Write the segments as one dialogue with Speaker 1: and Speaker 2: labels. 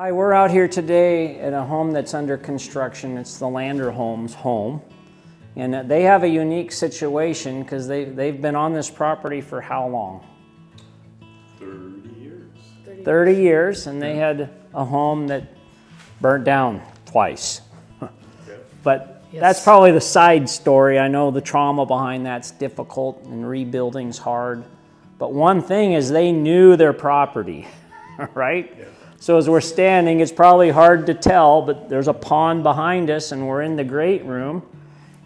Speaker 1: Hi, we're out here today at a home that's under construction. It's the Lander Homes home. And they have a unique situation because they've been on this property for how long?
Speaker 2: 30 years.
Speaker 1: 30 years, and they had a home that burnt down twice. But
Speaker 3: Yes.
Speaker 1: that's probably the side story. I know the trauma behind that's difficult and rebuilding's hard. But one thing is they knew their property, right?
Speaker 2: Yeah.
Speaker 1: So as we're standing, it's probably hard to tell, but there's a pond behind us and we're in the great room.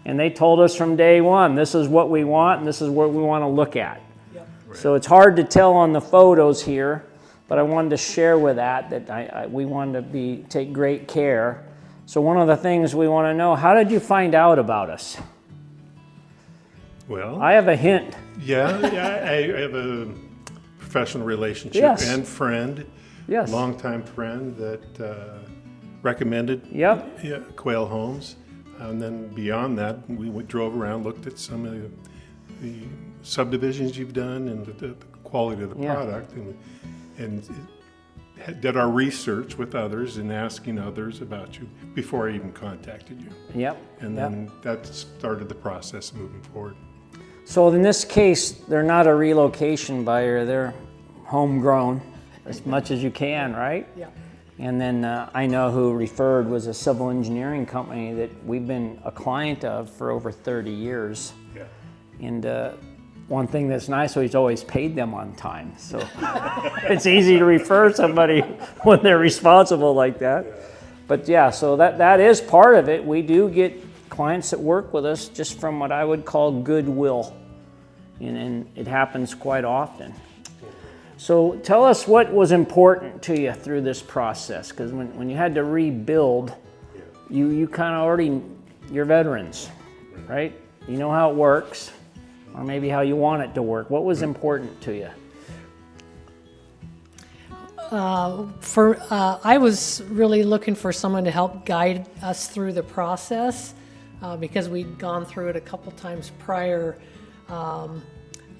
Speaker 1: And they told us from day one, this is what we want and this is what we want to look at.
Speaker 3: Yep.
Speaker 2: Right.
Speaker 1: So it's hard to tell on the photos here, but I wanted to share with that we wanted to take great care. So one of the things we want to know, how did you find out about us?
Speaker 2: Well,
Speaker 1: I have a hint.
Speaker 2: I have a professional relationship
Speaker 1: Yes.
Speaker 2: and friend,
Speaker 1: Yes.
Speaker 2: longtime friend that recommended
Speaker 1: Yep.
Speaker 2: Quail Homes. And then beyond that, we drove around, looked at some of the subdivisions you've done and the quality of the
Speaker 1: Yeah.
Speaker 2: product, and did our research with others and asking others about you before I even contacted you.
Speaker 1: Yep.
Speaker 2: And
Speaker 1: Yep.
Speaker 2: then that started the process moving forward.
Speaker 1: So in this case, they're not a relocation buyer, they're homegrown as much as you can, right?
Speaker 3: Yeah.
Speaker 1: And then I know who referred was a civil engineering company that we've been a client of for over 30 years.
Speaker 2: Yeah.
Speaker 1: And one thing that's nice, he's always paid them on time. So it's easy to refer somebody when they're responsible like that. But yeah, so that is part of it. We do get clients that work with us just from what I would call goodwill. And it happens quite often. So tell us what was important to you through this process, because when you had to rebuild, you kind of already, you're veterans, right? You know how it works, or maybe how you want it to work. What was important to you?
Speaker 3: I was really looking for someone to help guide us through the process because we'd gone through it a couple times prior.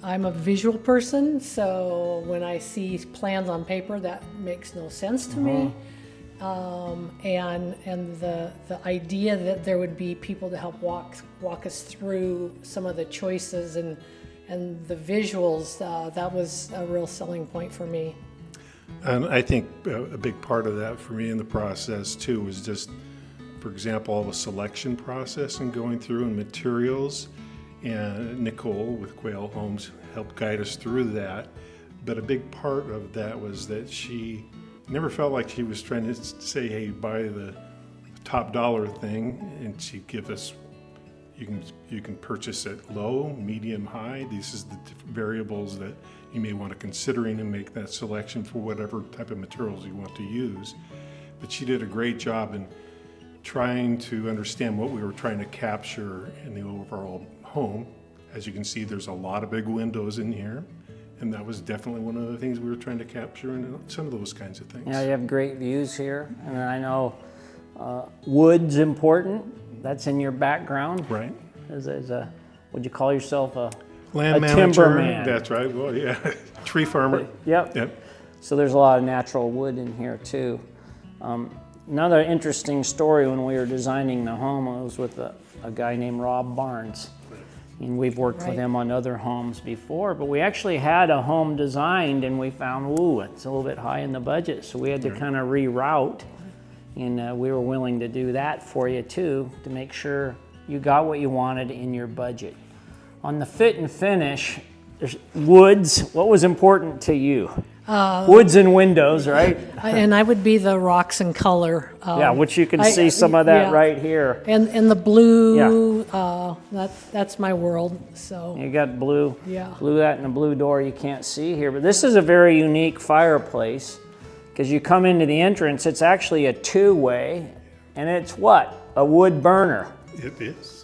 Speaker 3: I'm a visual person, so when I see plans on paper, that makes no sense to me. And the idea that there would be people to help walk us through some of the choices and the visuals, that was a real selling point for me.
Speaker 2: And I think a big part of that for me in the process too was just, for example, all the selection process and going through and materials. And Nicole with Quail Homes helped guide us through that. But a big part of that was that she never felt like she was trying to say, hey, buy the top dollar thing. And she'd give us, you can purchase it low, medium, high. These is the variables that you may want to consider and make that selection for whatever type of materials you want to use. But she did a great job in trying to understand what we were trying to capture in the overall home. As you can see, there's a lot of big windows in here, and that was definitely one of the things we were trying to capture, and some of those kinds of things.
Speaker 1: Yeah, you have great views here, and I know wood's important. That's in your background.
Speaker 2: Right.
Speaker 1: Would you call yourself a
Speaker 2: Land
Speaker 1: a
Speaker 2: manager.
Speaker 1: timberman?
Speaker 2: That's right. Well, yeah. Tree farmer.
Speaker 1: Yep.
Speaker 2: Yep.
Speaker 1: So there's a lot of natural wood in here too. Another interesting story when we were designing the home, I was with a guy named Rob Barnes. And we've worked with
Speaker 3: Right.
Speaker 1: him on other homes before, but we actually had a home designed and we found, ooh, it's a little bit high in the budget. So we had to kind of reroute, and we were willing to do that for you too, to make sure you got what you wanted in your budget. On the fit and finish, there's woods. What was important to you? Woods and windows, right?
Speaker 3: And I would be the rocks and color.
Speaker 1: Yeah, which you can see some of that right here.
Speaker 3: And the blue, that's my world. So
Speaker 1: You got blue,
Speaker 3: Yeah.
Speaker 1: blue that and a blue door you can't see here. But this is a very unique fireplace because you come into the entrance, it's actually a two-way, and it's what? A wood burner.
Speaker 2: It is.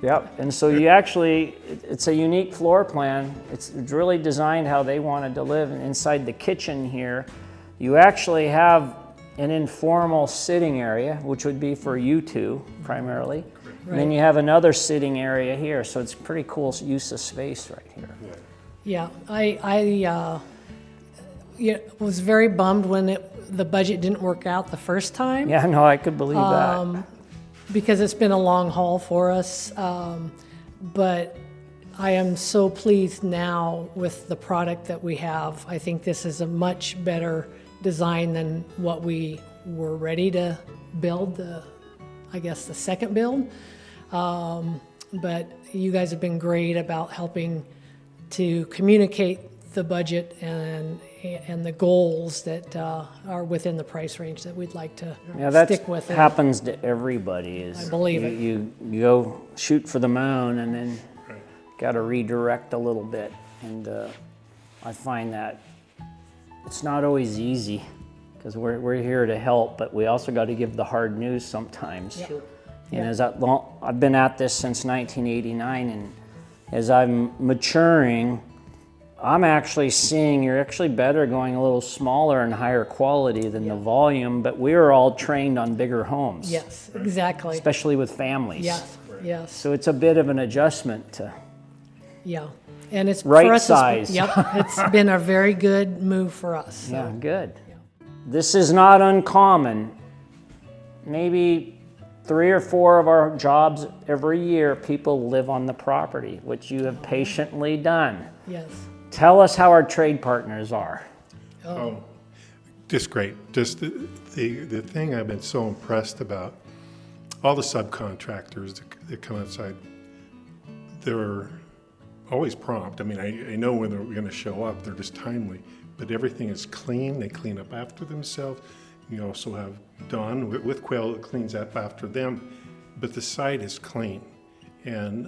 Speaker 1: Yep, and so you actually, it's a unique floor plan. It's really designed how they wanted to live. And inside the kitchen here, you actually have an informal sitting area, which would be for you two primarily. And then you have another sitting area here, so it's pretty cool use of space right here.
Speaker 3: yeah, I was very bummed when the budget didn't work out the first time.
Speaker 1: Yeah, no, I could believe that.
Speaker 3: Because it's been a long haul for us. But I am so pleased now with the product that we have. I think this is a much better design than what we were ready to build, the second build. But you guys have been great about helping to communicate the budget and the goals that are within the price range that we'd like to stick with.
Speaker 1: Happens to everybody. I
Speaker 3: believe it.
Speaker 1: You go shoot for the moon and then got to redirect a little bit. And I find that it's not always easy because we're here to help, but we also got to give the hard news sometimes.
Speaker 3: Sure.
Speaker 1: And I've been at this since 1989, and as I'm maturing, I'm actually seeing you're actually better going a little smaller and higher quality than the volume, but we are all trained on bigger homes.
Speaker 3: Yes, exactly.
Speaker 1: Especially with families.
Speaker 3: Yes.
Speaker 1: So it's a bit of an adjustment to
Speaker 3: And it's
Speaker 1: right
Speaker 3: for us,
Speaker 1: size.
Speaker 3: It's been a very good move for us. So.
Speaker 1: Yeah, good. Yeah. This is not uncommon. Maybe 3 or 4 of our jobs every year, people live on the property, which you have patiently done.
Speaker 3: Yes.
Speaker 1: Tell us how our trade partners are.
Speaker 2: Oh, just great. Just the thing I've been so impressed about, all the subcontractors that come outside, they're always prompt. I mean, I know when they're going to show up, they're just timely, but everything is clean. They clean up after themselves. You also have Dawn with Quail that cleans up after them, but the site is clean, and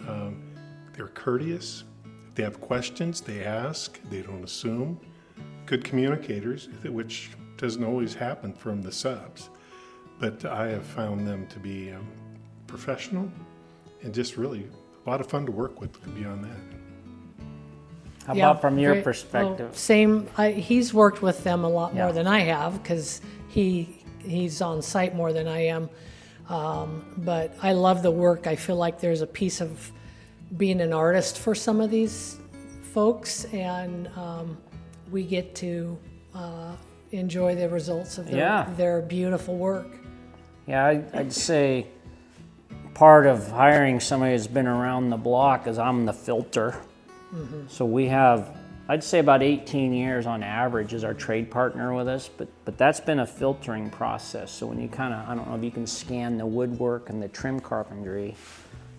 Speaker 2: they're courteous. If they have questions, they ask. They don't assume. Good communicators, which doesn't always happen from the subs, but I have found them to be professional and just really a lot of fun to work with beyond that.
Speaker 1: How about from your
Speaker 3: great.
Speaker 1: perspective?
Speaker 3: Well, same. He's worked with them a lot more
Speaker 1: Yeah.
Speaker 3: than I have because he's on site more than I am. But I love the work. I feel like there's a piece of being an artist for some of these folks, and we get to enjoy the results of their beautiful work.
Speaker 1: Yeah, I'd say part of hiring somebody who's been around the block is I'm the filter. Mm-hmm. So we have, I'd say about 18 years on average is our trade partner with us, but that's been a filtering process. So when you I don't know if you can scan the woodwork and the trim carpentry,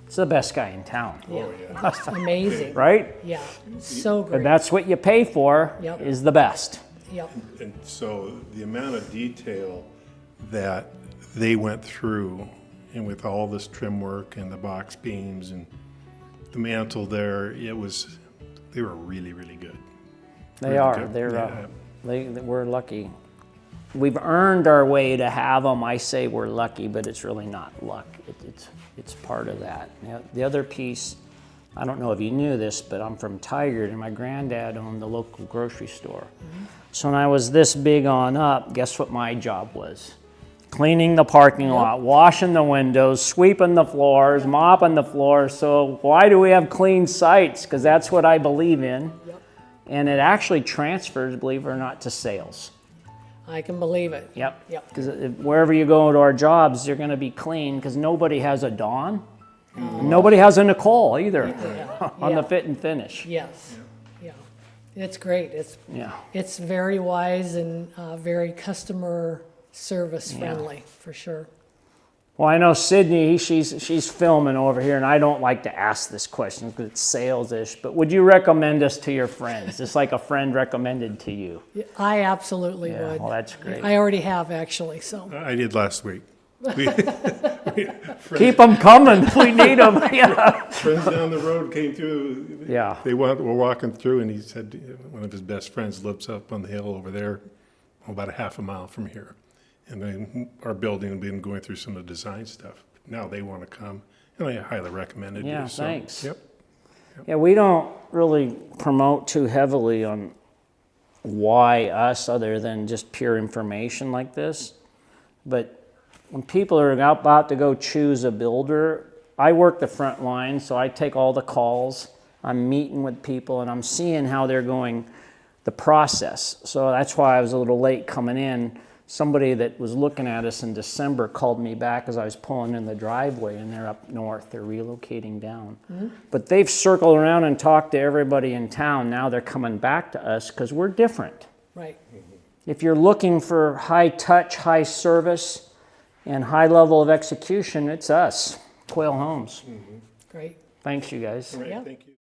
Speaker 1: it's the best guy in town.
Speaker 3: Yeah, That's amazing.
Speaker 1: Right?
Speaker 3: Yeah, so great.
Speaker 1: And that's what you pay for is the best.
Speaker 3: Yep.
Speaker 2: And so the amount of detail that they went through, and with all this trim work and the box beams and the mantle there, they were really, really good.
Speaker 1: They
Speaker 2: really
Speaker 1: are.
Speaker 2: Good.
Speaker 1: We're lucky. We've earned our way to have them. I say we're lucky, but it's really not luck. It's part of that. Now, the other piece, I don't know if you knew this, but I'm from Tigard, and my granddad owned the local grocery store. Mm-hmm. So when I was this big on up, guess what my job was? Cleaning the parking lot, washing the windows, sweeping the floors, mopping the floors. So why do we have clean sites? Because that's what I believe in.
Speaker 3: Yep.
Speaker 1: And it actually transfers, believe it or not, to sales.
Speaker 3: I can believe it.
Speaker 1: Yep.
Speaker 3: Yep.
Speaker 1: Because wherever you go to our jobs, you're going to be clean because nobody has a Dawn. Nobody has a Nicole either on the fit and finish.
Speaker 3: Yes. Yeah. It's great. It's very wise and very customer service friendly for sure.
Speaker 1: Well, I know Sydney, she's filming over here, and I don't like to ask this question because it's sales-ish, but would you recommend us to your friends? Just like a friend recommended to you?
Speaker 3: I absolutely would.
Speaker 1: Well, that's great.
Speaker 3: I already have actually, so.
Speaker 2: I did last week.
Speaker 1: Keep them coming. We need them. Yeah.
Speaker 2: Friends down the road came through.
Speaker 1: Yeah.
Speaker 2: They were walking through, and he said one of his best friends lives up on the hill over there, about a half a mile from here. And then our building had been going through some of the design stuff. Now they want to come, and I highly recommend it.
Speaker 1: Yeah,
Speaker 2: so,
Speaker 1: thanks.
Speaker 2: Yep.
Speaker 1: Yeah, we don't really promote too heavily on why us other than just pure information like this. But when people are about to go choose a builder, I work the front line, so I take all the calls. I'm meeting with people, and I'm seeing how they're going, the process. So that's why I was a little late coming in. Somebody that was looking at us in December called me back as I was pulling in the driveway, and they're up north. They're relocating down. But they've circled around and talked to everybody in town. Now they're coming back to us because we're different.
Speaker 3: Right.
Speaker 1: If you're looking for high touch, high service, and high level of execution, it's us, Quail Homes.
Speaker 3: Great.
Speaker 1: Thanks, you guys.
Speaker 2: Right,
Speaker 3: Yeah.
Speaker 2: thank you.